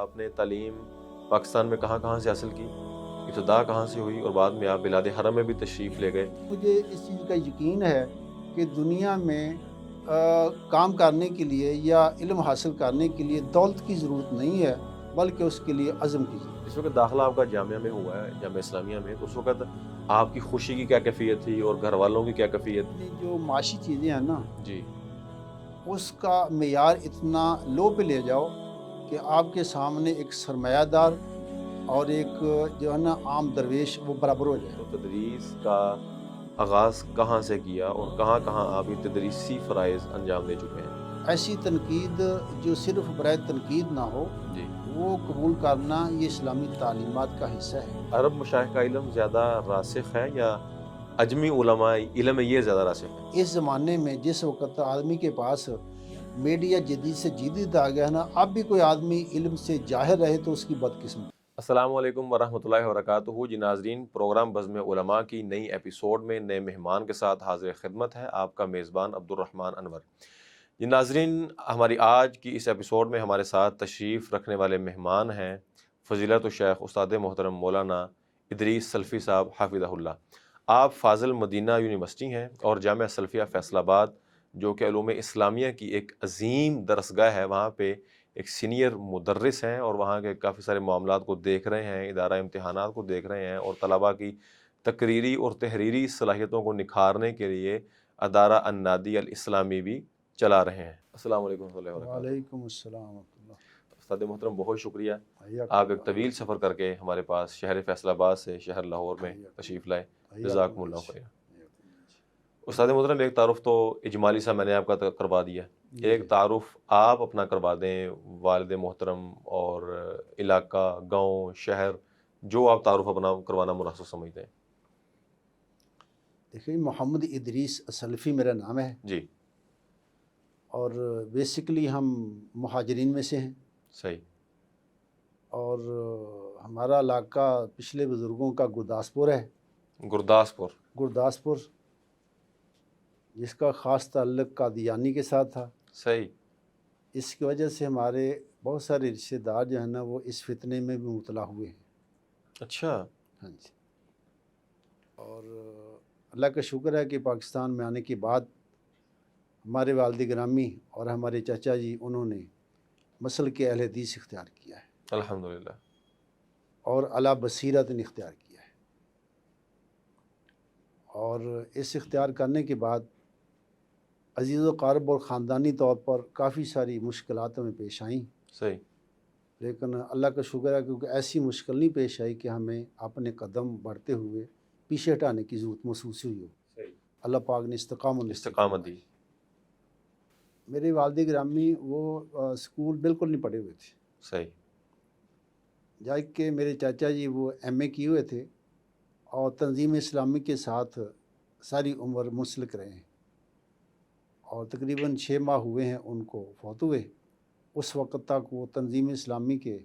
آپ نے تعلیم پاکستان میں کہاں کہاں سے حاصل کی، ابتدا کہاں سے ہوئی، اور بعد میں آپ بلاد حرم میں بھی تشریف لے گئے؟ مجھے اس چیز کا یقین ہے کہ دنیا میں کام کرنے کے لیے یا علم حاصل کرنے کے لیے دولت کی ضرورت نہیں ہے، بلکہ اس کے لیے عزم کی ضرورت اس وقت داخلہ آپ کا جامعہ میں ہوا ہے، جامعہ اسلامیہ میں، تو اس وقت آپ کی خوشی کی کیا کیفیت تھی اور گھر والوں کی کیا کیفیت؟ ہے۔ یہ جو معاشی چیزیں ہیں نا، جی اس کا معیار اتنا لو پہ لے جاؤ کہ آپ کے سامنے ایک سرمایہ دار اور ایک جو ہے نا عام درویش وہ برابر ہو جائے۔ تو تدریس کا آغاز کہاں سے کیا اور کہاں کہاں آپ یہ تدریسی فرائض انجام دے چکے ہیں؟ ایسی تنقید جو صرف برائے تنقید نہ ہو، جی وہ قبول کرنا یہ اسلامی تعلیمات کا حصہ ہے۔ عرب مشائخ کا علم زیادہ راسخ ہے یا عجمی علماء علم یہ زیادہ راسخ ہے؟ اس زمانے میں جس وقت آدمی کے پاس میڈیا جدید سے جدید آ گیا ہے نا، اب بھی کوئی آدمی علم سے جاہر رہے تو اس کی بدقسمت۔ السلام علیکم ورحمۃ اللہ وبرکاتہ جی ناظرین، پروگرام بزم علماء کی نئی ایپیسوڈ میں نئے مہمان کے ساتھ حاضر خدمت ہے آپ کا میزبان عبدالرحمن انور۔ جی ناظرین، ہماری آج کی اس ایپیسوڈ میں ہمارے ساتھ تشریف رکھنے والے مہمان ہیں فضیلت الشیخ استاد محترم مولانا ادریس سلفی صاحب حافظہ اللہ۔ آپ فاضل مدینہ یونیورسٹی ہیں اور جامعہ سلفیہ فیصل آباد جو کہ علوم اسلامیہ کی ایک عظیم درسگاہ ہے، وہاں پہ ایک سینئر مدرس ہیں اور وہاں کے کافی سارے معاملات کو دیکھ رہے ہیں، ادارہ امتحانات کو دیکھ رہے ہیں اور طلباء کی تقریری اور تحریری صلاحیتوں کو نکھارنے کے لیے ادارہ النادی الاسلامی بھی چلا رہے ہیں۔ السلام علیکم ورحمۃ اللہ وبرکاتہ۔ وعلیکم السلام ورحمۃ اللہ۔ استاد محترم بہت شکریہ، حیاک آپ ایک اللہ، طویل سفر کر کے ہمارے پاس شہر فیصل آباد سے شہر لاہور میں حیاک تشریف لائے، اللہ، جزاکم اللہ خیر۔ حیاک اللہ۔ استاد محترم، ایک تعارف تو اجمالی سا میں نے آپ کا کروا دیا، ایک تعارف آپ اپنا کروا دیں، والد محترم اور علاقہ، گاؤں، شہر، جو آپ تعارف اپنا کروانا مناسب سمجھتے ہیں۔ دیکھیے، محمد ادریس سلفی میرا نام ہے جی اور بیسیکلی ہم مہاجرین میں سے ہیں، صحیح۔ اور ہمارا علاقہ پچھلے بزرگوں کا گرداسپور ہے۔ گرداسپور۔ گرداسپور جس کا خاص تعلق قادیانی کے ساتھ تھا، صحیح۔ اس کی وجہ سے ہمارے بہت سارے رشتہ دار جو ہیں نا وہ اس فتنے میں بھی مبتلا ہوئے ہیں۔ اچھا۔ ہاں جی۔ اور اللہ کا شکر ہے کہ پاکستان میں آنے کے بعد ہمارے والد گرامی اور ہمارے چچا جی انہوں نے مسلک اہل حدیث اختیار کیا ہے الحمدللہ۔ اور اعلیٰ بصیرت نے اختیار کیا ہے، اور اس اختیار کرنے کے بعد عزیز و قارب اور خاندانی طور پر کافی ساری مشکلات ہمیں پیش آئیں، صحیح۔ لیکن اللہ کا شکر ہے کیونکہ ایسی مشکل نہیں پیش آئی کہ ہمیں اپنے قدم بڑھتے ہوئے پیچھے ہٹانے کی ضرورت محسوس ہوئی ہو۔ صحیح۔ اللہ پاک نے استقامت استقامت دی۔ میرے والد گرامی وہ اسکول بالکل نہیں پڑھے ہوئے تھے، صحیح۔ جبکہ میرے چاچا جی وہ ایم اے کیے ہوئے تھے اور تنظیم اسلامی کے ساتھ ساری عمر منسلک رہے ہیں، اور تقریباً 6 ماہ ہوئے ہیں ان کو فوت ہوئے۔ اس وقت تک وہ تنظیم اسلامی کے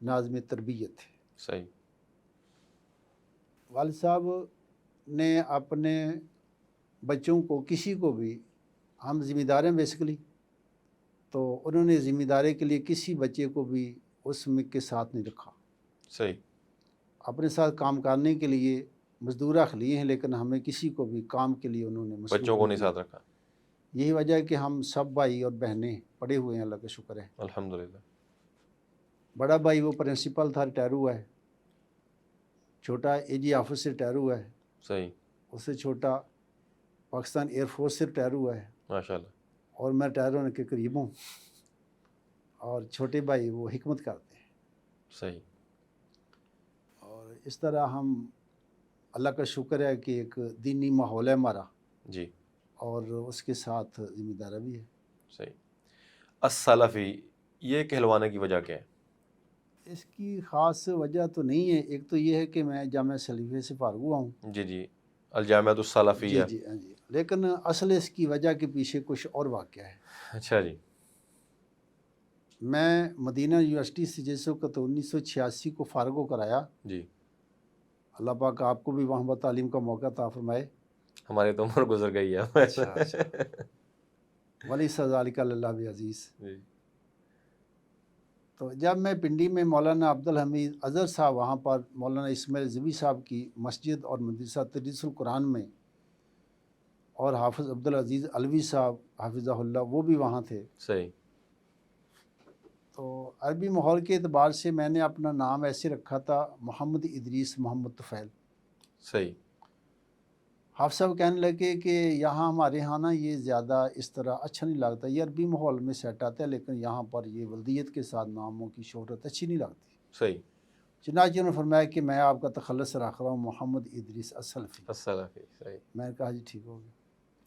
ناظم تربیت تھے۔ صحیح۔ والد صاحب نے اپنے بچوں کو، کسی کو بھی، ہم ذمہ دار ہیں بیسیکلی، تو انہوں نے ذمہ داری کے لیے کسی بچے کو بھی اس میں کے ساتھ نہیں رکھا۔ صحیح۔ اپنے ساتھ کام کرنے کے لیے مزدور رکھ لیے ہیں، لیکن ہمیں کسی کو بھی کام کے لیے انہوں نے مصروف بچوں کو نہیں کیا۔ ساتھ رکھا۔ یہی وجہ ہے کہ ہم سب بھائی اور بہنیں پڑھے ہوئے ہیں، اللہ کا شکر ہے۔ الحمدللہ۔ بڑا بھائی وہ پرنسپل تھا، ریٹائر ہوا ہے۔ چھوٹا اے جی آفس سے ریٹائر ہوا ہے۔ صحیح۔ اس سے چھوٹا پاکستان ایئر فورس سے ریٹائر ہوا ہے، ماشاءاللہ۔ اور میں ریٹائر ہونے کے قریب ہوں۔ اور چھوٹے بھائی وہ حکمت کرتے ہیں، صحیح۔ اور اس طرح ہم، اللہ کا شکر ہے کہ ایک دینی ماحول ہے ہمارا، جی اور اس کے ساتھ ذمہ داری بھی ہے۔ صحیح۔ السلفی، یہ کہلوانے کی وجہ کیا ہے؟ اس کی خاص وجہ تو نہیں ہے، ایک تو یہ ہے کہ میں جامعہ سلفیہ سے فارغ ہوا ہوں۔ جی جی، الجامعۃ السلفیہ۔ جی ہاں جی، لیکن اصل اس کی وجہ کے پیچھے کچھ اور واقعہ ہے۔ اچھا جی۔ میں مدینہ یونیورسٹی سے جس وقت 1986 کو فارغ ہو کر آیا، جی اللہ پاک آپ کو بھی وہاں پر تعلیم کا موقع عطا فرمائے۔ ہماری تو عمر گزر گئی ہے۔ اچھا ولی ذالک اللہ عزیز۔ جی تو جب میں پنڈی میں مولانا عبدالحمید اظہر صاحب وہاں پر مولانا اسماعیل زبی صاحب کی مسجد اور مدرسہ تدریس القرآن میں، اور حافظ عبدالعزیز علوی صاحب حافظہ اللہ وہ بھی وہاں تھے، صحیح. تو عربی ماحول کے اعتبار سے میں نے اپنا نام ایسے رکھا تھا محمد ادریس محمد طفیل. صحیح. حافظ صاحب کہنے لگے کہ یہاں ہمارے یہاں نا یہ زیادہ اس طرح اچھا نہیں لگتا، یہ عربی ماحول میں سیٹ آتا ہے، لیکن یہاں پر یہ ولدیت کے ساتھ ناموں کی شہرت اچھی نہیں لگتی. صحیح. چنانچہ انہوں نے فرمایا کہ میں آپ کا تخلص رکھ رہا ہوں محمد ادریس السلفی. السلفی. صحیح. میں نے کہا جی ٹھیک ہو گیا.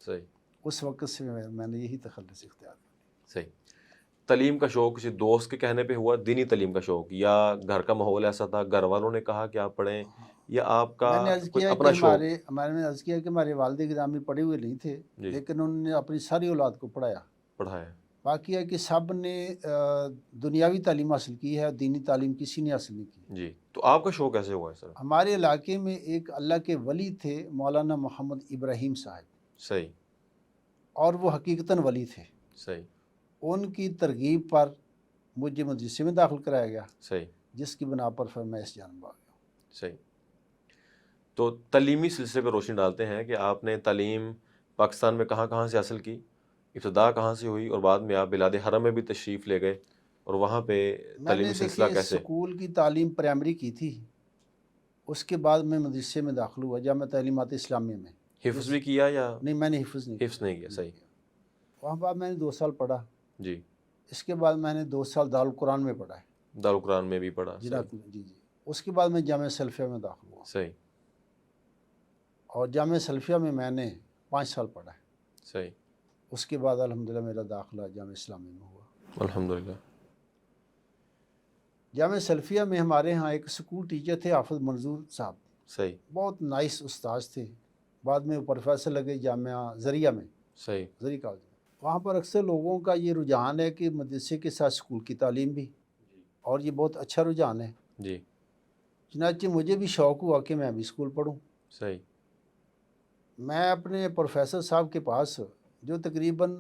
صحیح. اس وقت سے میں نے یہی تخلص اختیار کیا. صحیح. تعلیم کا شوق کسی دوست کے کہنے پہ ہوا، دینی تعلیم کا شوق، یا گھر کا ماحول ایسا تھا، گھر والوں نے کہا کہ آپ پڑھیں، یا آپ کا میں نے عرض کوئی کیا اپنا کہ شوق؟ میں نے عرض کیا کہ ہمارے والد گرامی پڑھے ہوئے نہیں تھے، جی. لیکن انہوں نے اپنی ساری اولاد کو پڑھایا. پڑھایا. باقی ہے کہ سب نے دنیاوی تعلیم حاصل کی ہے، دینی تعلیم کسی نے حاصل نہیں کی. جی. تو آپ کا شوق کیسے ہوا ہے سر؟ ہمارے علاقے میں ایک اللہ کے ولی تھے مولانا محمد ابراہیم صاحب، صحیح. اور وہ حقیقتاً ولی تھے. صحیح. ان کی ترغیب پر مجھے مدرسے میں داخل کرایا گیا، صحیح. جس کی بنا پر پھر میں اس جانب آ گیا. صحیح. تو تعلیمی سلسلے پہ روشنی ڈالتے ہیں کہ آپ نے تعلیم پاکستان میں کہاں کہاں سے حاصل کی، ابتدا کہاں سے ہوئی، اور بعد میں آپ بلاد حرم میں بھی تشریف لے گئے، اور وہاں پہ میں تعلیمی نے سلسلہ دیکھیے کیسے؟ اسکول کی تعلیم پرائمری کی تھی، اس کے بعد میں مدرسے میں داخل ہوا جامعہ تعلیمات اسلامیہ میں. حفظ بھی کیا یا نہیں، میں نے حفظ نہیں حفظ نہیں کیا؟ صحیح. وہاں بعد میں نے 2 سال پڑھا. جی. اس کے بعد میں نے 2 سال دارالقرآن میں پڑھا ہے. دارالقرآن میں بھی پڑھا. جی صحیح. جی. اس کے بعد میں جامعہ سلفیہ میں داخل ہوا، صحیح. اور جامعہ سلفیہ میں نے 5 سال پڑھا ہے. صحیح. اس کے بعد الحمدللہ میرا داخلہ جامعہ اسلامیہ میں ہوا. الحمدللہ. جامعہ سلفیہ میں ہمارے ہاں ایک اسکول ٹیچر تھے حافظ منظور صاحب، صحیح. بہت نائس استاذ تھے. بعد میں وہ پروفیسر لگے جامعہ زریعہ میں، صحیح. زرعی کالج میں. وہاں پر اکثر لوگوں کا یہ رجحان ہے کہ مدرسے کے ساتھ اسکول کی تعلیم بھی، اور یہ بہت اچھا رجحان ہے. جی. چنانچہ مجھے بھی شوق ہوا کہ میں بھی اسکول پڑھوں. صحیح. میں اپنے پروفیسر صاحب کے پاس، جو تقریباً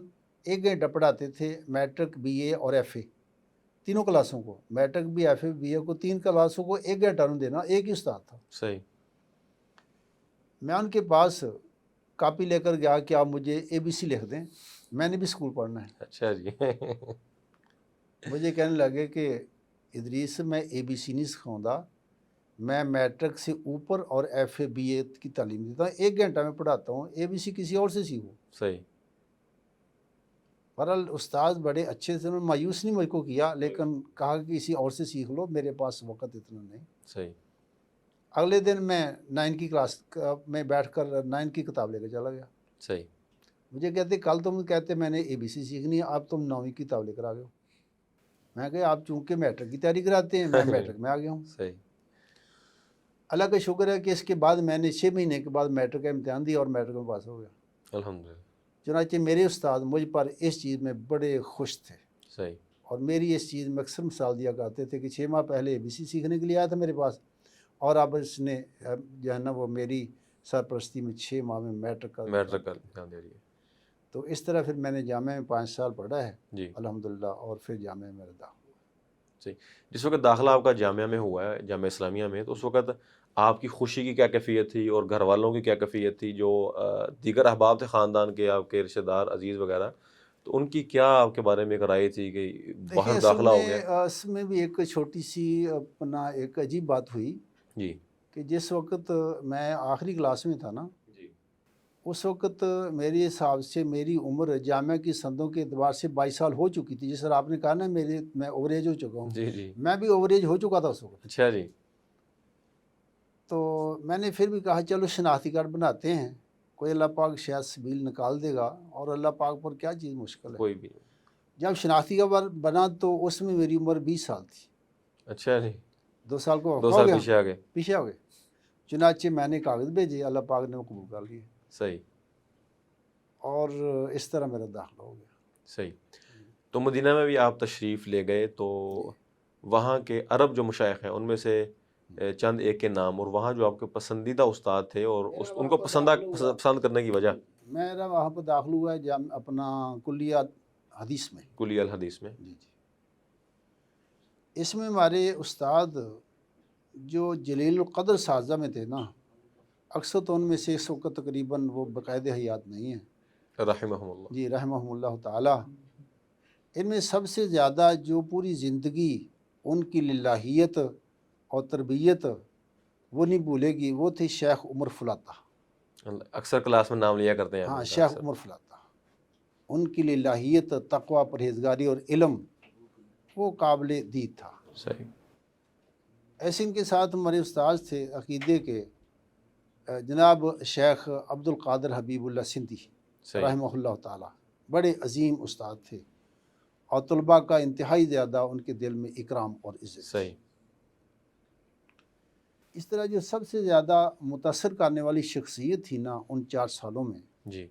1 گھنٹہ پڑھاتے تھے، میٹرک بی اے اور ایف اے تینوں کلاسوں کو، میٹرک بھی ایف اے بی اے کو 3 کلاسوں کو 1 گھنٹہ انہوں دینا، ایک ہی استاد تھا. صحیح. میں ان کے پاس کاپی لے کر گیا کہ آپ مجھے اے بی سی لکھ دیں، میں نے بھی اسکول پڑھنا ہے. اچھا جی. مجھے کہنے لگے کہ ادریس میں اے بی سی نہیں سکھاؤں گا، میں میٹرک سے اوپر اور ایف اے بی اے کی تعلیم دیتا ہوں، 1 گھنٹہ میں پڑھاتا ہوں، اے بی سی کسی اور سے سیکھوں. صحیح. بہرحال استاد بڑے اچھے سے، انہوں نے مایوس نہیں مجھ کو کیا، لیکن کہا کہ کسی اور سے سیکھ لو، میرے پاس وقت اتنا نہیں. صحیح. اگلے دن میں 9 کی کلاس میں بیٹھ کر 9 کی کتاب لے کے چلا گیا. صحیح. مجھے کہتے کل تم کہتے میں نے اے بی سی سیکھنی ہے، اب تم 9ویں کی کتاب لے کر آ گئے ہو. میں کہا آپ چونکہ میٹرک کی تیاری کراتے ہیں، میں میٹرک میں آ گیا ہوں. صحیح. اللہ کا شکر ہے کہ اس کے بعد میں نے 6 مہینے کے بعد میٹرک کا امتحان دیا اور میٹرک میں پاس ہو گیا. الحمدللہ. چنانچہ میرے استاد مجھ پر اس چیز میں بڑے خوش تھے، صحیح. اور میری اس چیز میں اکثر مثال دیا کرتے تھے کہ 6 ماہ پہلے اے بی سی سیکھنے کے لیے آیا تھا میرے پاس، اور اب اس نے جو ہے نا وہ میری سرپرستی میں 6 ماہ میں میٹرک کا امتحان دے رہی ہے. تو اس طرح پھر میں نے جامعہ میں 5 سال پڑھا ہے جی. الحمدللہ، اور پھر جامعہ میں میرا داخلہ ہوا. صحیح. جس وقت داخلہ آپ کا جامعہ میں ہوا ہے، جامعہ اسلامیہ میں، تو اس وقت آپ کی خوشی کی کیا کیفیت تھی، اور گھر والوں کی کیا کیفیت تھی، جو دیگر احباب تھے خاندان کے، آپ کے رشتہ دار عزیز وغیرہ، تو ان کی کیا آپ کے بارے میں ایک رائے تھی کہ دیکھیے باہر داخلہ ہو گیا؟ اس میں بھی ایک چھوٹی سی اپنا ایک عجیب بات ہوئی جی. کہ جس وقت میں آخری کلاس میں تھا نا، جی. اس وقت میرے حساب سے میری عمر جامعہ کی سندوں کے اعتبار سے 22 سال ہو چکی تھی. جس طرح آپ نے کہا نا میں اوور ایج ہو چکا ہوں، جی. جی. میں بھی اوور ایج ہو چکا تھا اس وقت. اچھا جی. تو میں نے پھر بھی کہا چلو شناختی کارڈ بناتے ہیں، کوئی اللہ پاک شاید سبیل نکال دے گا، اور اللہ پاک پر کیا چیز مشکل ہے. کوئی بھی. جب شناختی کارڈ بنا تو اس میں میری عمر 20 سال تھی. اچھا جی. 2 سال کو 2 وقفہ ہو سال گیا، پیچھے آ گئے. پیچھے ہو گئے. چنانچہ میں نے کاغذ بھیجے، اللہ پاک نے وہ قبول کر لیے، صحیح. اور اس طرح میرا داخلہ ہو گیا. صحیح. تو مدینہ میں بھی آپ تشریف لے گئے، تو وہاں کے عرب جو مشائخ ہیں ان میں سے چند ایک کے نام، اور وہاں جو آپ کے پسندیدہ استاد تھے، اور ان کو پسند کرنے کی وجہ؟ میرا وہاں پہ داخل ہوا ہے اپنا کلیہ حدیث میں. کلیہ الحدیث میں. جی جی. اس میں ہمارے استاد جو جلیل القدر سازہ میں تھے نا، اکثر تو ان میں سے اس وقت تقریباً وہ باقاعد حیات نہیں ہیں، رحمہم اللہ. جی رحمہم اللہ تعالی. ان میں سب سے زیادہ جو پوری زندگی ان کی للہیت اور تربیت وہ نہیں بھولے گی، وہ تھے شیخ عمر فلاطہ. اکثر کلاس میں نام لیا کرتے ہیں آپ ہاں، ان کا شیخ اکثر. عمر فلاطہ. ان کی للہیت، تقوی، پرہیزگاری اور علم وہ قابل دید تھا. صحیح. ایسے ان کے ساتھ ہمارے استاد تھے عقیدے کے جناب شیخ عبد القادر حبیب اللہ سندھی صحیح. رحمہ اللہ تعالی. بڑے عظیم استاد تھے اور طلباء کا انتہائی زیادہ ان کے دل میں اکرام اور عزت تھی. صحیح. اس طرح جو سب سے زیادہ متاثر کرنے والی شخصیت تھی نا ان 4 سالوں میں، جی.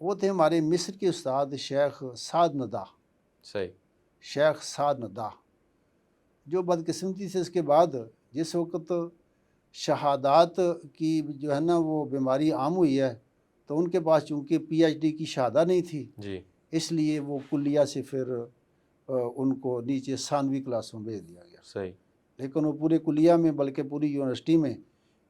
وہ تھے ہمارے مصر کے استاد شیخ سعد ندہ. صحیح. شیخ سعد ندہ جو بدقسمتی سے اس کے بعد جس وقت شہادات کی جو ہے نا وہ بیماری عام ہوئی ہے، تو ان کے پاس چونکہ پی ایچ ڈی کی شہادہ نہیں تھی، جی. اس لیے وہ کلیہ سے پھر ان کو نیچے ثانوی کلاسوں میں بھیج دیا گیا. صحیح. لیکن وہ پورے کلیہ میں بلکہ پوری یونیورسٹی میں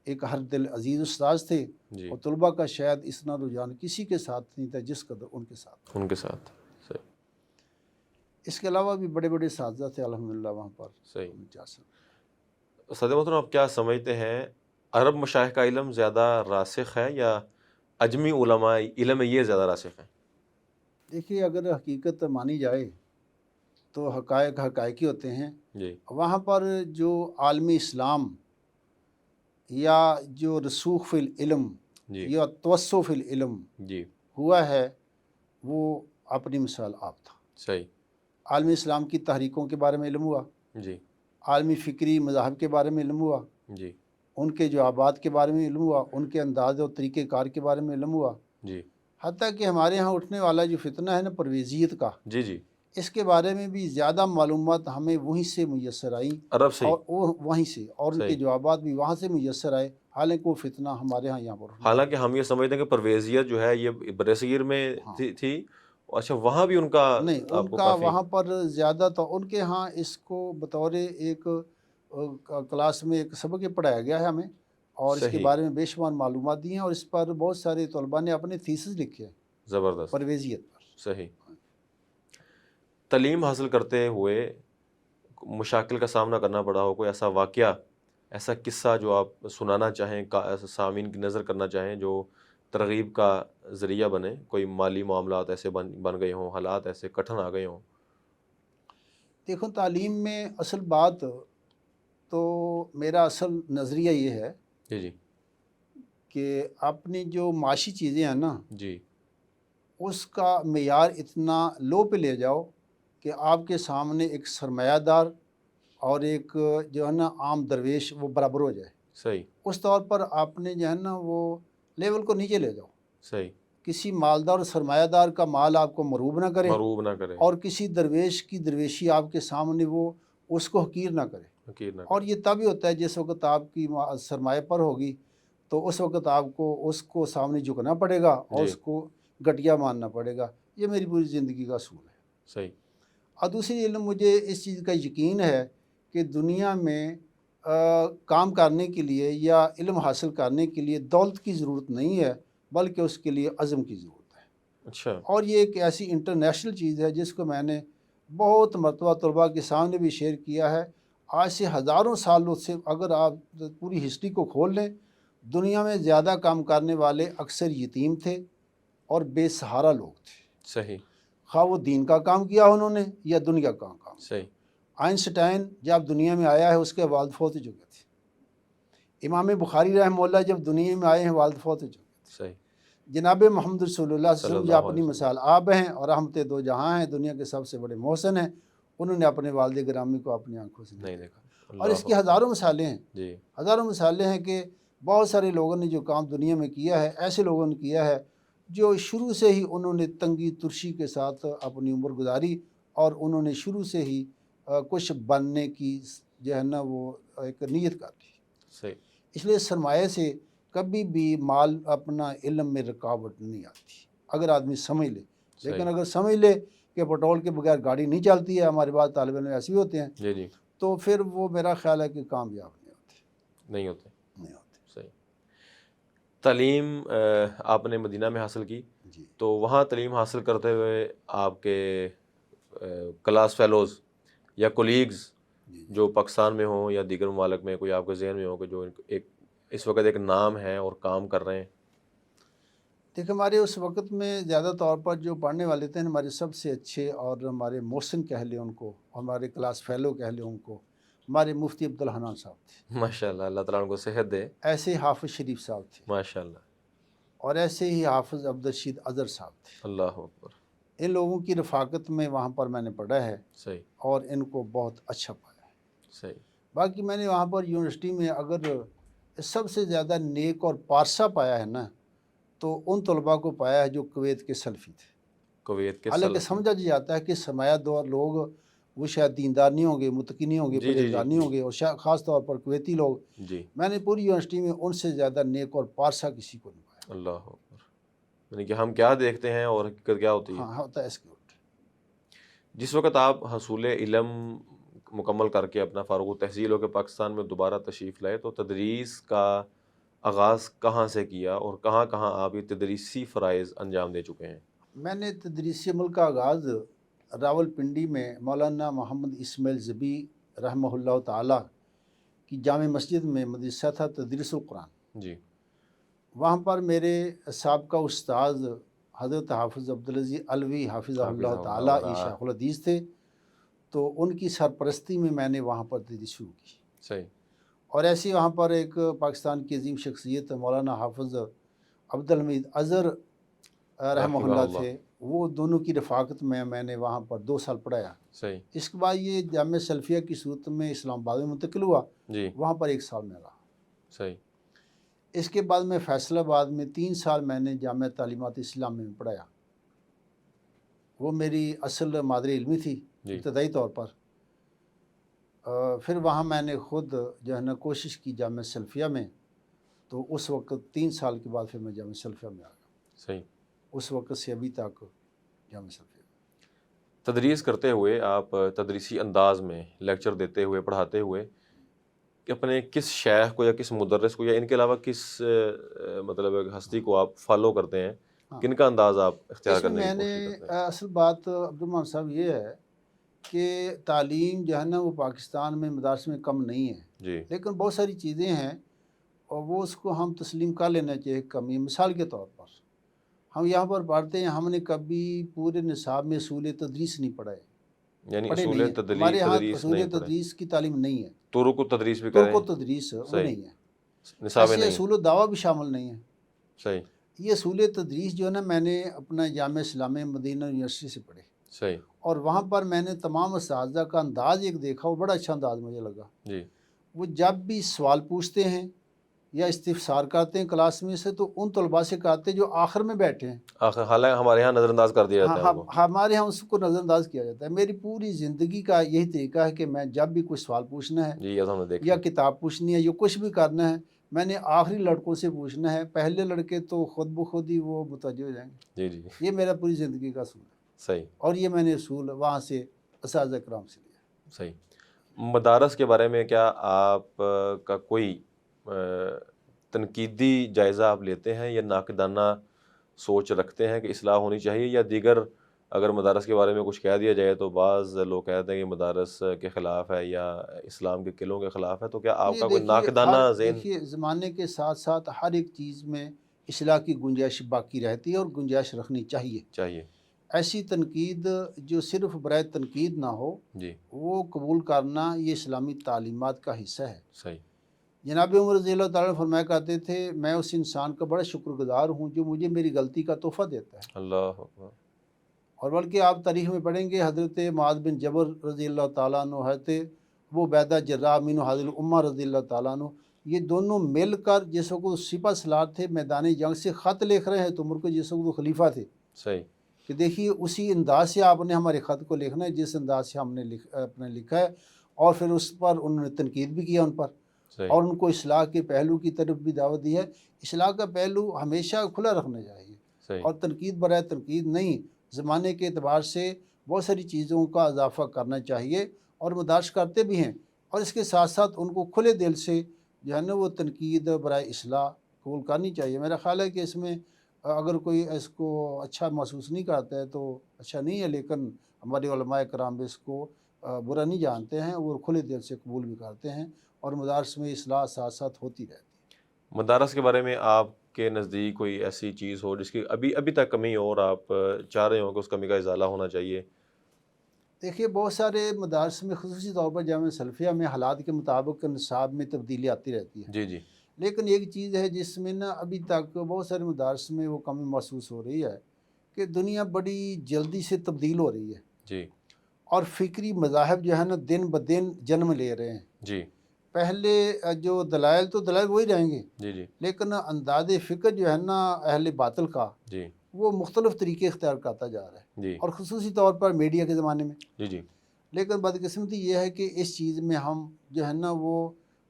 ایک ہر دل عزیز استاد تھے، جی. اور طلباء کا شاید اتنا رجحان کسی کے ساتھ نہیں تھا جس قدر ان کے ساتھ تھا. ان کے ساتھ. صحیح. اس کے علاوہ بھی بڑے بڑے اساتذہ تھے الحمدللہ وہاں پر. صحیح. 49 سال. صدر محترم، آپ کیا سمجھتے ہیں، عرب مشائخ کا علم زیادہ راسخ ہے یا اجمی علماء علم یہ زیادہ راسخ ہیں؟ دیکھیے، اگر حقیقت مانی جائے تو حقائق حقائقی ہوتے ہیں. جی. وہاں پر جو عالم اسلام یا جو رسوخ فی العلم جی. یا توسع فی العلم جی. ہوا ہے وہ اپنی مثال آپ تھا. صحیح. عالم اسلام کی تحریکوں کے بارے میں علم ہوا، جی. عالمی فکری مذاہب کے بارے میں علم ہوا، جی. ان کے جوابات کے بارے میں علم ہوا، ان کے انداز اور طریقہ کار کے بارے میں علم ہوا. جی. حتیٰ کہ ہمارے ہاں اٹھنے والا جو فتنہ ہے نا پرویزیت کا، جی. جی. اس کے بارے میں بھی زیادہ معلومات ہمیں وہیں سے میسر آئیں، عرب سے ہی. اور وہ وہیں سے، اور ان کے صحیح. جوابات بھی وہاں سے میسر آئے، حالانکہ وہ فتنہ ہمارے ہاں یہاں پر اٹھنے حالانکہ ہم یہ سمجھتے ہیں کہ پرویزیت جو ہے یہ برصغیر میں ہاں تھی. اچھا، وہاں بھی ان کا نہیں، آپ ان کو کا کافی. وہاں پر زیادہ تو ان کے ہاں اس کو بطور ایک کلاس میں ایک سبق یہ پڑھایا گیا ہے ہمیں، اور اس کے صحیح. بارے میں بے شمار معلومات دی ہیں، اور اس پر بہت سارے طلباء نے اپنے تھیسس لکھے ہیں زبردست. پرویزیت پر. صحیح. تعلیم حاصل کرتے ہوئے مشاکل کا سامنا کرنا پڑا ہو، کوئی ایسا واقعہ، ایسا قصہ جو آپ سنانا چاہیں، سامعین کی نظر کرنا چاہیں، جو ترغیب کا ذریعہ بنے، کوئی مالی معاملات ایسے بن گئے ہوں، حالات ایسے کٹھن آ گئے ہوں؟ دیکھو، تعلیم میں اصل بات تو میرا اصل نظریہ یہ ہے جی. جی. کہ اپنی جو معاشی چیزیں ہیں نا جی. اس کا معیار اتنا لو پہ لے جاؤ کہ آپ کے سامنے ایک سرمایہ دار اور ایک جو ہے نا عام درویش وہ برابر ہو جائے. صحیح. اس طور پر آپ نے جو ہے نا وہ لیول کو نیچے لے جاؤ. صحیح. کسی مالدار اور سرمایہ دار کا مال آپ کو مروب نہ کرے، مروب نہ کرے، اور کسی درویش کی درویشی آپ کے سامنے وہ اس کو حقیر نہ کرے. حقیر نہ اور کرے. یہ تبھی ہوتا ہے جس وقت آپ کی سرمایہ پر ہوگی تو اس وقت آپ کو اس کو سامنے جھکنا پڑے گا اور جی. اس کو گٹیا ماننا پڑے گا. یہ میری پوری زندگی کا اصول ہے. صحیح. اور دوسری علم، مجھے اس چیز کا یقین ہے کہ دنیا میں کام کرنے کے لیے یا علم حاصل کرنے کے لیے دولت کی ضرورت نہیں ہے، بلکہ اس کے لیے عزم کی ضرورت ہے. اچھا. اور یہ ایک ایسی انٹرنیشنل چیز ہے جس کو میں نے بہت مرتبہ طلباء کے سامنے بھی شیئر کیا ہے. آج سے ہزاروں سالوں سے اگر آپ پوری ہسٹری کو کھول لیں، دنیا میں زیادہ کام کرنے والے اکثر یتیم تھے اور بے سہارا لوگ تھے. صحیح. خواہ وہ دین کا کام کیا انہوں نے یا دنیا کا کام. صحیح. آئنسٹائن جب دنیا میں آیا ہے اس کے والد فوت ہو چکے تھے. امام بخاری رحمہ اللہ جب دنیا میں آئے ہیں والد فوت ہو چکے تھے. صحیح. جناب محمد رسول اللہ صلی اللہ علیہ وسلم جو اپنی وسلم. مثال آپ ہیں اور رحمت دو جہاں ہیں، دنیا کے سب سے بڑے محسن ہیں، انہوں نے اپنے والد گرامی کو اپنی آنکھوں سے نہیں دیکھا. اور اس کی ہزاروں مثالیں ہیں. جی. ہزاروں مثالیں ہیں کہ بہت سارے لوگوں نے جو کام دنیا میں کیا ہے، ایسے لوگوں نے کیا ہے جو شروع سے ہی انہوں نے تنگی ترشی کے ساتھ اپنی عمر گزاری، اور انہوں نے شروع سے ہی کچھ بننے کی جو ہے نا وہ ایک نیت کر لی. صحیح. اس لیے سرمایہ سے کبھی بھی مال اپنا علم میں رکاوٹ نہیں آتی اگر آدمی سمجھ لے. لیکن اگر سمجھ لے کہ پٹرول کے بغیر گاڑی نہیں چلتی ہے، ہمارے بعض طالب علم ایسے بھی ہوتے ہیں، جی جی تو پھر وہ میرا خیال ہے کہ کامیاب نہیں ہوتے نہیں ہوتے۔ صحیح۔ تعلیم آپ نے مدینہ میں حاصل کی، جی تو وہاں تعلیم حاصل کرتے ہوئے آپ کے کلاس فیلوز یا کولیگز جی جو پاکستان میں ہوں یا دیگر ممالک میں، کوئی آپ کے ذہن میں ہو کہ جو ایک اس وقت ایک نام ہے اور کام کر رہے ہیں؟ دیکھیں، ہمارے اس وقت میں زیادہ طور پر جو پڑھنے والے تھے ہمارے سب سے اچھے اور ہمارے محسن کہہ لیں ان کو، ہمارے کلاس فیلو کہہ لیں ان کو، ہمارے مفتی عبدالحنان صاحب تھے، ماشاء اللہ، اللہ تعالیٰ ان کو صحت دے۔ ایسے حافظ شریف صاحب تھے، ماشاء اللہ، اور ایسے ہی حافظ عبدالرشید اظہر صاحب تھے۔ اللہ اکبر، ان لوگوں کی رفاقت میں وہاں پر میں نے پڑھا ہے صحیح اور ان کو بہت اچھا پایا ہے۔ صحیح باقی میں نے وہاں پر یونیورسٹی میں اگر سب سے زیادہ نیک اور پارسا پایا ہے نا، تو ان طلباء کو پایا ہے جو کویت کے سلفی تھے۔ کویت کے حالانکہ سلفی، سمجھا جاتا ہے کہ سرمایہ دور لوگ وہ شاید دیندار نہیں ہوں گے، متقی نہیں ہوں گے، جی جی پرہیزگار نہیں جی ہوں گے، اور خاص طور پر کویتی لوگ، جی، میں نے پوری یونیورسٹی میں ان سے زیادہ نیک اور پارسا کسی کو نہیں پایا۔ اللہ اکبر، یعنی کہ ہم کیا دیکھتے ہیں اور حقیقت کیا ہوتی ہے۔ ہاں ہوتا ہے اس کے الٹ۔ جس وقت آپ حصول علم مکمل کر کے اپنا فارغ التحصیل ہو کے پاکستان میں دوبارہ تشریف لائے، تو تدریس کا آغاز کہاں سے کیا اور کہاں کہاں آپ یہ تدریسی فرائض انجام دے چکے ہیں؟ میں نے تدریسی عمل کا آغاز راول پنڈی میں مولانا محمد اسماعیل زبی رحمہ اللہ تعالیٰ کی جامع مسجد میں مدرسہ تھا تدریس القرآن، جی وہاں پر میرے سابقہ استاذ حضرت حافظ عبدالعزیز علوی حافظہ اللہ تعالیٰ یہ شیخ الحدیث تھے، تو ان کی سرپرستی میں نے وہاں پر تدریس شروع کی۔ صحیح، اور ایسی وہاں پر ایک پاکستان کی عظیم شخصیت مولانا حافظ عبدالحمید اظہر رحمہ اللہ تھے، وہ دونوں کی رفاقت میں نے وہاں پر 2 سال پڑھایا۔ صحیح اس کے بعد یہ جامعہ سلفیہ کی صورت میں اسلام آباد میں منتقل ہوا، جی وہاں پر 1 سال میں رہا۔ صحیح اس کے بعد میں فیصل آباد میں 3 سال میں نے جامعہ تعلیمات اسلامیہ میں پڑھایا، وہ میری اصل مادری علمی تھی جی ابتدائی طور پر۔ پھر وہاں میں نے خود جو ہے نا کوشش کی جامعہ سلفیہ میں، تو اس وقت 3 سال کے بعد پھر میں جامعہ سلفیہ میں آ گیا، صحیح۔ اس وقت سے ابھی تک جامعہ سلفیہ میں۔ تدریس کرتے ہوئے آپ تدریسی انداز میں لیکچر دیتے ہوئے پڑھاتے ہوئے کہ اپنے کس شیخ کو یا کس مدرس کو یا ان کے علاوہ کس مطلب ہستی کو آپ فالو کرتے ہیں؟ ہاں، کن کا انداز آپ اختیار اس میں کرنے کی میں نے کوشش کرتے ہیں؟ اصل بات عبدالرحمٰن صاحب یہ ہے کہ تعلیم جو ہے نا وہ پاکستان میں مدارس میں کم نہیں ہے، جی لیکن بہت ساری چیزیں ہیں اور وہ اس کو ہم تسلیم کر لینا چاہیے کمی۔ مثال کے طور پر ہم یہاں پر پڑھتے ہیں، ہم نے کبھی پورے نصاب میں اصول تدریس نہیں پڑھائے، یعنی پڑھے اصول نہیں ہیں، ہمارے یہاں تدریس اصول نہیں پڑھے، تدریس کی تعلیم نہیں ہے، طرق التدریس بھی ترک کریں، و تدریس وہ صحیح، نہیں ہے، نصاب ایسے نہیں، اصول و دعویٰ بھی شامل نہیں ہے۔ صحیح یہ اصول تدریس جو ہے نا میں نے اپنا جامعہ اسلامیہ مدینہ یونیورسٹی سے پڑھے، صحیح اور وہاں پر میں نے تمام اساتذہ کا انداز ایک دیکھا، وہ بڑا اچھا انداز مجھے لگا۔ جی وہ جب بھی سوال پوچھتے ہیں یا استفسار کرتے ہیں کلاس میں سے، تو ان طلباء سے کرتے جو آخر میں بیٹھے ہیں۔ آخر حالانکہ ہمارے یہاں نظر انداز کر دیا ہاں جاتا ہے ان کو۔ ہمارے ہاں اس کو نظر انداز کیا جاتا ہے۔ میری پوری زندگی کا یہی طریقہ ہے کہ میں جب بھی کوئی سوال پوچھنا ہے جی یہ تو ہم نے دیکھا یا کتاب پوچھنی ہے یا کچھ بھی کرنا ہے، میں نے آخری لڑکوں سے پوچھنا ہے، پہلے لڑکے تو خود بخود ہی وہ متوجہ ہو جائیں گے۔ جی جی یہ میرا پوری زندگی کا اصول ہے، صحیح اور یہ میں نے اصول وہاں سے اساتذہ کرام سے لیا۔ صحیح۔ مدارس کے بارے میں کیا آپ کا کوئی تنقیدی جائزہ آپ لیتے ہیں یا ناقدانہ سوچ رکھتے ہیں کہ اصلاح ہونی چاہیے، یا دیگر اگر مدارس کے بارے میں کچھ کہہ دیا جائے تو بعض لوگ کہتے ہیں کہ مدارس کے خلاف ہے یا اسلام کے قلعوں کے خلاف ہے، تو کیا آپ کا کوئی ناقدانہ ذہن؟ دیکھیے زمانے کے ساتھ ساتھ ہر ایک چیز میں اصلاح کی گنجائش باقی رہتی ہے اور گنجائش رکھنی چاہیے۔ ایسی تنقید جو صرف برائے تنقید نہ ہو، جی وہ قبول کرنا یہ اسلامی تعلیمات کا حصہ ہے۔ صحیح جناب عمر رضی اللہ تعالیٰ فرمایا کرتے تھے، میں اس انسان کا بڑا شکر گزار ہوں جو مجھے میری غلطی کا تحفہ دیتا ہے۔ اللہ اکبر، اور بلکہ آپ تاریخ میں پڑھیں گے حضرت معاذ بن جبل رضی اللہ تعالیٰ عنہ، حضرت ابو عبیدہ جراح امین حاضر الامہ رضی اللہ تعالیٰ عنہ، یہ دونوں مل کر جس وقت سپہ سالار تھے میدان جنگ سے خط لکھ رہے ہیں تو عمر کو، جس وقت وہ خلیفہ تھے، صحیح کہ دیکھیے اسی انداز سے آپ نے ہمارے خط کو لکھنا ہے جس انداز سے ہم نے اپنے لکھا ہے، اور پھر اس پر انہوں نے تنقید بھی کیا ان پر، صحیح اور ان کو اصلاح کے پہلو کی طرف بھی دعوت دی ہے۔ اصلاح کا پہلو ہمیشہ کھلا رکھنا چاہیے، صحیح اور تنقید برائے تنقید نہیں۔ زمانے کے اعتبار سے بہت ساری چیزوں کا اضافہ کرنا چاہیے، اور مدارس کرتے بھی ہیں، اور اس کے ساتھ ساتھ ان کو کھلے دل سے جو ہے نا وہ تنقید برائے اصلاح قبول کرنی چاہیے۔ میرا خیال ہے کہ اس میں اگر کوئی اس کو اچھا محسوس نہیں کرتا ہے تو اچھا نہیں ہے، لیکن ہمارے علماء کرام بھی اس کو برا نہیں جانتے ہیں اور کھلے دل سے قبول بھی کرتے ہیں، اور مدارس میں اصلاح ساتھ ساتھ ہوتی رہتی ہے۔ مدارس کے بارے میں آپ کے نزدیک کوئی ایسی چیز ہو جس کی ابھی تک کمی ہو اور آپ چاہ رہے ہوں کہ اس کمی کا ازالہ ہونا چاہیے؟ دیکھیے بہت سارے مدارس میں خصوصی طور پر جامعہ سلفیہ میں حالات کے مطابق نصاب میں تبدیلی آتی رہتی ہے، جی جی لیکن ایک چیز ہے جس میں نا ابھی تک بہت سارے مدارس میں وہ کمی محسوس ہو رہی ہے کہ دنیا بڑی جلدی سے تبدیل ہو رہی ہے، جی اور فکری مذاہب جو ہے نا دن بدن جنم لے رہے ہیں۔ جی پہلے جو دلائل تو دلائل وہی رہیں گے، جی جی لیکن انداز فکر جو ہے نا اہل باطل کا، جی وہ مختلف طریقے اختیار کرتا جا رہا ہے، جی اور خصوصی طور پر میڈیا کے زمانے میں۔ جی جی لیکن بدقسمتی یہ ہے کہ اس چیز میں ہم جو ہے نا وہ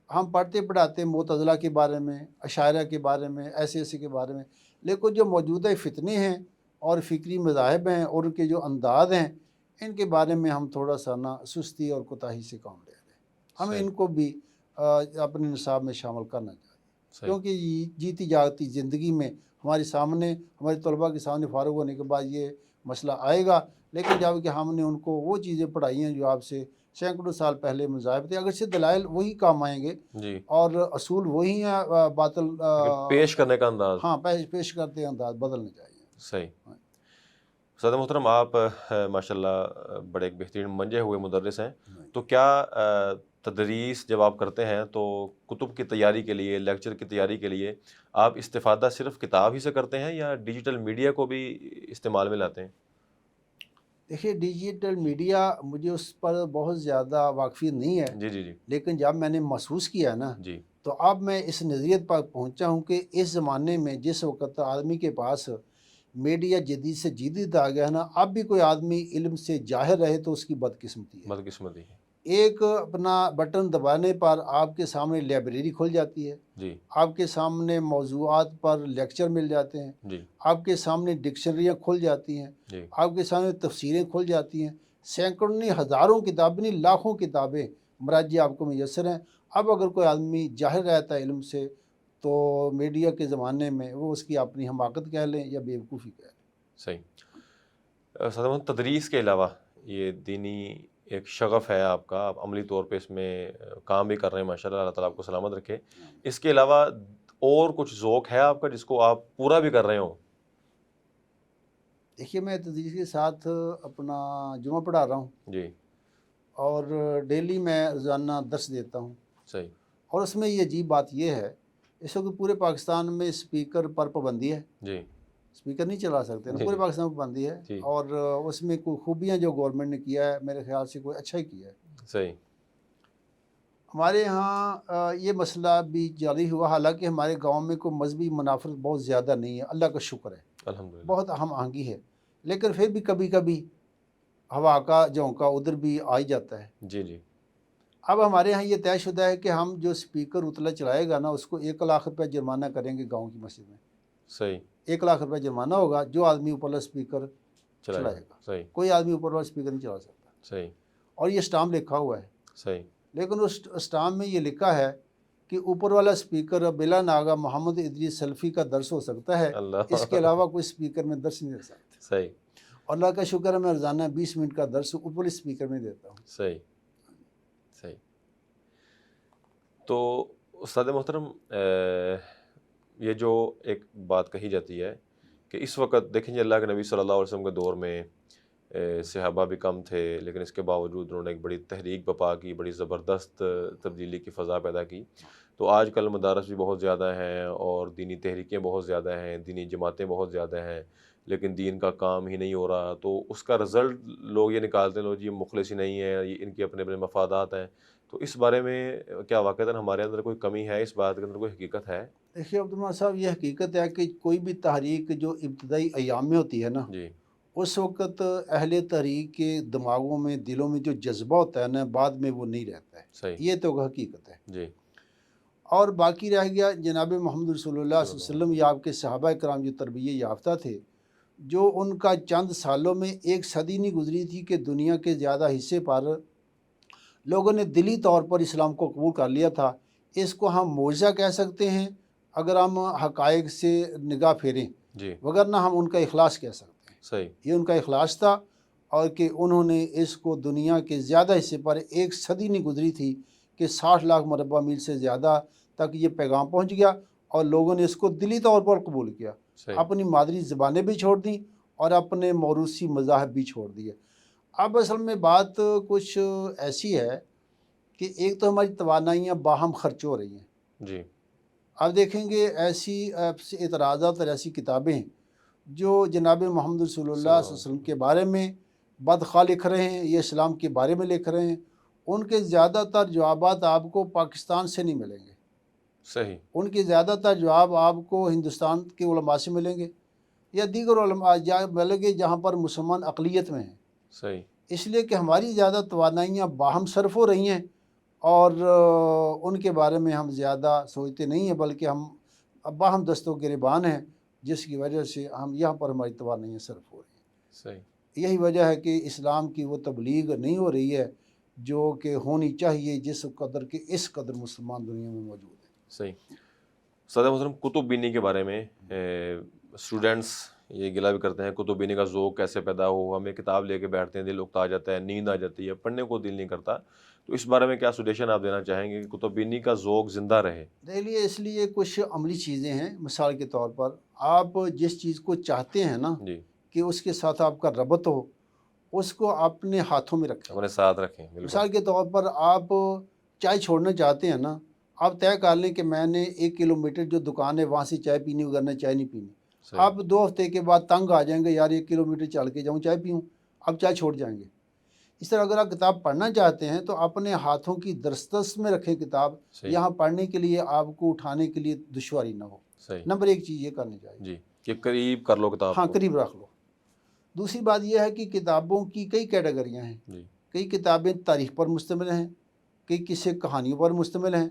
ہم پڑھتے پڑھاتے معتزلہ کے بارے میں، اشاعرہ کے بارے میں، ایسے ایسے کے بارے میں، لیکن جو موجودہ فتنے ہیں اور فکری مذاہب ہیں اور ان کے جو انداز ہیں، ان کے بارے میں ہم تھوڑا سا نا سستی اور کوتاہی سے کام لے رہے ہیں۔ ہمیں صحیح ان کو بھی اپنے نصاب میں شامل کرنا چاہیے، صحیح کیونکہ یہ جیتی جاگتی زندگی میں ہمارے سامنے، ہمارے طلباء کے سامنے فارغ ہونے کے بعد یہ مسئلہ آئے گا، لیکن جب کہ ہم نے ان کو وہ چیزیں پڑھائی ہیں جو آپ سے سینکڑوں سال پہلے مذاہب تھے، اگرچہ دلائل وہی کام آئیں گے جی، اور اصول وہی ہیں، باطل لیکن پیش کرنے کا انداز ہاں پیش کرتے ہیں انداز بدلنے چاہیے۔ صحیح۔ صدر محترم، آپ ماشاء اللہ بڑے ایک بہترین منجے ہوئے مدرس ہیں، تو کیا تدریس جب آپ کرتے ہیں تو کتب کی تیاری کے لیے، لیکچر کی تیاری کے لیے آپ استفادہ صرف کتاب ہی سے کرتے ہیں یا ڈیجیٹل میڈیا کو بھی استعمال میں لاتے ہیں؟ دیکھیے ڈیجیٹل میڈیا مجھے اس پر بہت زیادہ واقفیت نہیں ہے، جی جی جی لیکن جب میں نے محسوس کیا نا جی تو اب میں اس نظریت پر پہنچا ہوں کہ اس زمانے میں جس وقت آدمی کے پاس میڈیا جدید سے جدید آ گیا ہے نا، اب بھی کوئی آدمی علم سے جاہر رہے تو اس کی بدقسمتی ہے۔ بدقسمتی ہے۔ ایک اپنا بٹن دبانے پر آپ کے سامنے لائبریری کھل جاتی ہے، جی آپ کے سامنے موضوعات پر لیکچر مل جاتے ہیں، جی آپ کے سامنے ڈکشنریاں کھل جاتی ہیں، جی آپ کے سامنے تفسیریں کھل جاتی ہیں، سینکڑوں نہیں ہزاروں کتابیں نہیں لاکھوں کتابیں مراجع آپ کو میسر ہیں۔ اب اگر کوئی آدمی جاہر رہتا ہے علم سے تو میڈیا کے زمانے میں وہ اس کی اپنی حماقت کہہ لیں یا بیوقوفی کہہ لیں۔ صحیح۔ صدر محترم، تدریس کے علاوہ یہ دینی ایک شغف ہے آپ کا، آپ عملی طور پہ اس میں کام بھی کر رہے ہیں، ماشاء اللہ، اللہ تعالیٰ آپ کو سلامت رکھے۔ اس کے علاوہ اور کچھ ذوق ہے آپ کا جس کو آپ پورا بھی کر رہے ہوں؟ دیکھیے میں تدریس کے ساتھ اپنا جمعہ پڑھا رہا ہوں، جی اور ڈیلی میں روزانہ درس دیتا ہوں، صحیح اور اس میں یہ عجیب بات یہ ہے اس وقت پورے پاکستان میں اسپیکر پر پابندی ہے، جی اسپیکر نہیں چلا سکتے نا، جی پورے جی پاکستان میں پابندی ہے، جی اور اس میں کوئی خوبیاں جو گورنمنٹ نے کیا ہے میرے خیال سے کوئی اچھا ہی کیا ہے۔ صحیح ہمارے یہاں یہ مسئلہ بھی جاری ہوا، حالانکہ ہمارے گاؤں میں کوئی مذہبی منافرت بہت زیادہ نہیں ہے، اللہ کا شکر ہے، الحمدللہ بہت ہم آہنگی ہے، لیکن پھر بھی کبھی کبھی ہوا کا جھونکا ادھر بھی آ ہی جاتا ہے۔ جی جی اب ہمارے یہاں یہ طے شدہ ہے کہ ہم جو اسپیکر اتلا چلائے گا نا اس کو 1 لاکھ روپے جرمانہ کریں گے گاؤں کی مسجد میں، صحیح 1 لاکھ روپے جرمانہ ہوگا جو آدمی اوپر والا اسپیکر چلائے چلائے گا، گا، صحیح کوئی آدمی اوپر والا اسپیکر نہیں چلا سکتا، صحیح اور یہ اسٹامپ لکھا ہوا ہے، صحیح لیکن اس اسٹامپ میں یہ لکھا ہے کہ اوپر والا اسپیکر بلا ناغہ محمد ادریس سلفی کا درس ہو سکتا ہے، اللہ اس کے علاوہ کوئی اسپیکر میں درس نہیں دے سکتا، صحیح اور اللہ کا شکر ہے میں روزانہ 20 منٹ کا درس اوپر اسپیکر میں دیتا ہوں۔ صحیح صحیح۔ تو استاد محترم، یہ جو ایک بات کہی جاتی ہے کہ اس وقت دیکھیں جی، اللہ کے نبی صلی اللہ علیہ وسلم کے دور میں صحابہ بھی کم تھے، لیکن اس کے باوجود انہوں نے ایک بڑی تحریک بپا کی، بڑی زبردست تبدیلی کی فضا پیدا کی۔ تو آج کل مدارس بھی بہت زیادہ ہیں اور دینی تحریکیں بہت زیادہ ہیں، دینی جماعتیں بہت زیادہ ہیں، لیکن دین کا کام ہی نہیں ہو رہا۔ تو اس کا رزلٹ لوگ یہ نکالتے ہیں، لوگ جی مخلص ہی نہیں ہیں، یہ ان کے اپنے اپنے مفادات ہیں۔ تو اس بارے میں کیا واقعتاً ہمارے اندر کوئی کمی ہے، اس بات کے اندر کوئی حقیقت ہے؟ دیکھیے عبدالرحمٰن صاحب، یہ حقیقت ہے کہ کوئی بھی تحریک جو ابتدائی ایام میں ہوتی ہے نا، جی اس وقت اہل تحریک کے دماغوں میں دلوں میں جو جذبہ ہوتا ہے نا بعد میں وہ نہیں رہتا ہے، صحیح یہ تو حقیقت ہے۔ جی اور باقی رہ گیا جناب محمد رسول اللہ صلی اللہ علیہ صلی اللہ علیہ وسلم یا آپ کے صحابہ کرام جو تربیت یافتہ تھے، جو ان کا چند سالوں میں ایک صدی نہیں گزری تھی کہ دنیا کے زیادہ حصے پر لوگوں نے دلی طور پر اسلام کو قبول کر لیا تھا۔ اس کو ہم معجزہ کہہ سکتے ہیں اگر ہم حقائق سے نگاہ پھیریں، جی وگرنہ ہم ان کا اخلاص کہہ سکتے ہیں۔ صحیح یہ ان کا اخلاص تھا، اور کہ انہوں نے اس کو دنیا کے زیادہ حصے پر ایک صدی نہیں گزری تھی کہ 60 لاکھ مربع میل سے زیادہ تک یہ پیغام پہنچ گیا، اور لوگوں نے اس کو دلی طور پر قبول کیا، صحیح اپنی مادری زبانیں بھی چھوڑ دیں اور اپنے موروثی مذاہب بھی چھوڑ دیے۔ اب اصل میں بات کچھ ایسی ہے کہ ایک تو ہماری توانائیاں باہم خرچ ہو رہی ہیں۔ جی اب دیکھیں گے ایسی اعتراضات اور ایسی کتابیں جو جناب محمد رسول اللہ صلی اللہ علیہ وسلم کے بارے میں بدخواہ لکھ رہے ہیں، یہ اسلام کے بارے میں لکھ رہے ہیں، ان کے زیادہ تر جوابات آپ کو پاکستان سے نہیں ملیں گے۔ صحیح ان کے زیادہ تر جواب آپ کو ہندوستان کے علماء سے ملیں گے یا دیگر علماء ملیں گے جہاں پر مسلمان اقلیت میں ہیں۔ صحیح اس لیے کہ ہماری زیادہ توانائیاں باہم صرف ہو رہی ہیں، اور ان کے بارے میں ہم زیادہ سوچتے نہیں ہیں، بلکہ ہم باہم دستوں گریبان ہیں، جس کی وجہ سے ہم یہاں پر ہماری توانائیاں صرف ہو رہی ہیں۔ صحیح یہی وجہ ہے کہ اسلام کی وہ تبلیغ نہیں ہو رہی ہے جو کہ ہونی چاہیے، جس قدر کے اس قدر مسلمان دنیا میں موجود ہیں۔ صحیح صدر محترم، کتب بینی کے بارے میں اسٹوڈنٹس یہ گلہ بھی کرتے ہیں کتب بینی کا ذوق کیسے پیدا ہو، ہمیں کتاب لے کے بیٹھتے ہیں دل اکتا جاتا ہے، نیند آ جاتی ہے، پڑھنے کو دل نہیں کرتا، تو اس بارے میں کیا سجیشن آپ دینا چاہیں گے کہ کتب بینی کا ذوق زندہ رہے؟ دہلی اس لیے کچھ عملی چیزیں ہیں۔ مثال کے طور پر آپ جس چیز کو چاہتے ہیں نا جی کہ اس کے ساتھ آپ کا ربط ہو، اس کو اپنے ہاتھوں میں رکھیں۔ اپنے ساتھ رکھیں، بالکل مثال کے طور پر آپ چائے چھوڑنا چاہتے ہیں نا، آپ طے کر لیں کہ میں نے 1 کلومیٹر جو دکان ہے وہاں سے چائے پینی، وغیرہ چائے نہیں پینی۔ صحیح آپ 2 ہفتے کے بعد تنگ آ جائیں گے، یار 1 کلومیٹر چل کے جاؤں چائے پیوں، آپ چائے چھوڑ جائیں گے۔ اس طرح اگر آپ کتاب پڑھنا چاہتے ہیں تو اپنے ہاتھوں کی دسترس میں رکھیں کتاب، صحیح یہاں پڑھنے کے لیے آپ کو اٹھانے کے لیے دشواری نہ ہو۔ صحیح نمبر 1 چیز یہ کرنی چاہیے۔ جی کہ قریب کر لو کتاب ہاں کو۔ قریب رکھ لو۔ دوسری بات یہ ہے کہ کتابوں کی کئی کیٹیگریاں ہیں۔ جی کئی کتابیں تاریخ پر مشتمل ہیں، کئی قصے کہانیوں پر مشتمل ہیں،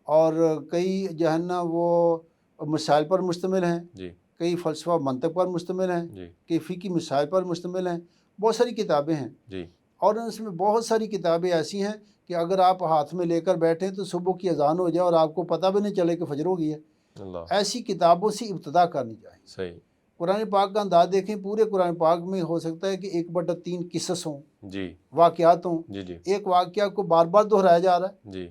اور کئی جو ہے نا وہ مسائل پر مشتمل ہیں، جی کئی فلسفہ منطق پر مشتمل ہیں، جی کئی فقہی مسائل پر مشتمل ہیں۔ بہت ساری کتابیں ہیں، جی اور اس میں بہت ساری کتابیں ایسی ہیں کہ اگر آپ ہاتھ میں لے کر بیٹھیں تو صبح کی اذان ہو جائے اور آپ کو پتہ بھی نہیں چلے کہ فجر ہو گئی ہے۔ اللہ ایسی کتابوں سے ابتدا کرنی چاہیے۔ صحیح قرآن پاک کا انداز دیکھیں، پورے قرآن پاک میں ہو سکتا ہے کہ 1/3 قصص ہوں، جی واقعات ہوں، جی جی ایک واقعہ کو بار بار دہرایا جا رہا ہے جی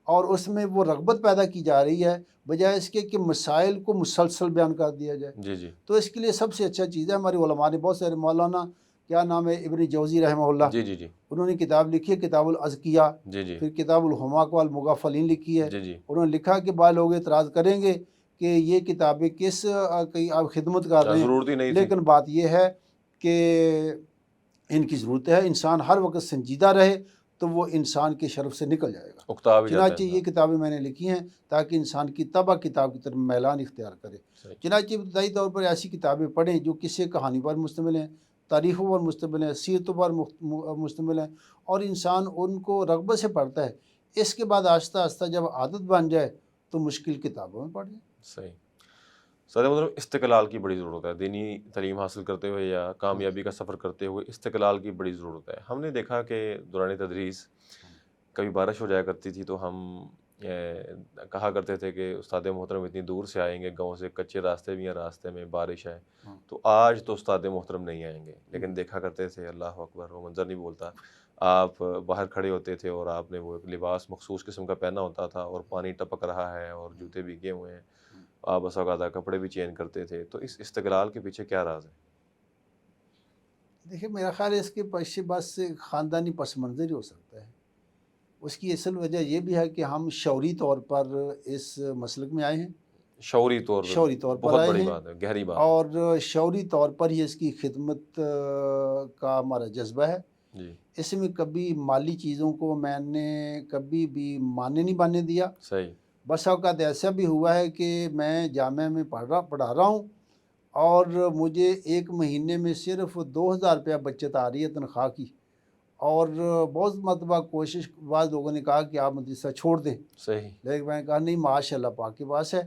اور اس میں وہ رغبت پیدا کی جا رہی ہے، بجائے اس کے کہ مسائل کو مسلسل بیان کر دیا جائے۔ جی جی تو اس کے لیے سب سے اچھا چیز ہے، ہمارے علماء نے بہت سارے، مولانا کیا نام ہے ابن جوزی رحمہ اللہ، جی جی جی انہوں نے کتاب لکھی ہے کتاب الازکیہ، جی جی پھر کتاب الحماق والمغفلین لکھی ہے۔ جی جی انہوں نے لکھا کہ بعض لوگ اعتراض کریں گے کہ یہ کتابیں کس کی آپ خدمت کر رہے ہیں، ضرورت ہی نہیں تھی۔ لیکن بات یہ ہے کہ ان کی ضرورت ہے، انسان ہر وقت سنجیدہ رہے تو وہ انسان کے شرف سے نکل جائے گا۔ اکتا بھی جاتا چنانچہ ہے یہ کتابیں میں نے لکھی ہیں تاکہ انسان کی طبع کتاب کی طرف میلان اختیار کرے۔ صحیح چنانچہ ابتدائی طور پر ایسی کتابیں پڑھیں جو قصے کہانی پر مشتمل ہیں، تاریخوں پر مشتمل ہیں، سیرتوں پر مشتمل ہیں، اور انسان ان کو رغبت سے پڑھتا ہے۔ اس کے بعد آہستہ آہستہ جب عادت بن جائے تو مشکل کتابوں میں پڑھ جائے۔ صحیح صدر محترم، استقلال کی بڑی ضرورت ہے، دینی تعلیم حاصل کرتے ہوئے یا کامیابی کا سفر کرتے ہوئے استقلال کی بڑی ضرورت ہے۔ ہم نے دیکھا کہ دوران تدریس کبھی بارش ہو جایا کرتی تھی تو ہم کہا کرتے تھے کہ استاد محترم اتنی دور سے آئیں گے، گاؤں سے کچے راستے بھی ہیں، راستے میں بارش ہے، تو آج تو استاد محترم نہیں آئیں گے، لیکن دیکھا کرتے تھے، اللہ اکبر، وہ منظر نہیں بولتا، آپ باہر کھڑے ہوتے تھے اور آپ نے وہ ایک لباس مخصوص قسم کا پہنا ہوتا تھا اور پانی ٹپک رہا ہے اور جوتے بھیگے ہوئے ہیں، آپ بس اوقات کپڑے بھی چینج کرتے تھے، تو اس استقلال کے پیچھے کیا راز ہے؟ دیکھیں میرا خیال ہے اس کے پیچھے بس خاندانی پس منظر ہی ہو سکتا ہے۔ اس کی اصل وجہ یہ بھی ہے کہ ہم شعوری طور پر اس مسلک میں آئے ہیں، شعوری طور شعوری طور پر بہت آئے بڑی ہیں، بات ہے، گہری بات ہے۔ اور شعوری طور پر ہی اس کی خدمت کا ہمارا جذبہ ہے۔ جی اس میں کبھی مالی چیزوں کو میں نے کبھی بھی معنی نہیں بننے دیا۔ صحیح بس اوقات ایسا بھی ہوا ہے کہ میں جامعہ میں پڑھا رہا ہوں اور مجھے 1 مہینے میں صرف 2000 روپیہ بچت آ رہی ہے تنخواہ کی، اور بہت مرتبہ کوشش، بعض لوگوں نے کہا کہ آپ مدرسہ چھوڑ دیں، صحیح لیکن میں نے کہا نہیں، معاش اللہ پاک کے پاس ہے،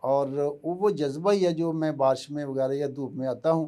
اور وہ جذبہ ہی ہے جو میں بارش میں وغیرہ یا دھوپ میں آتا ہوں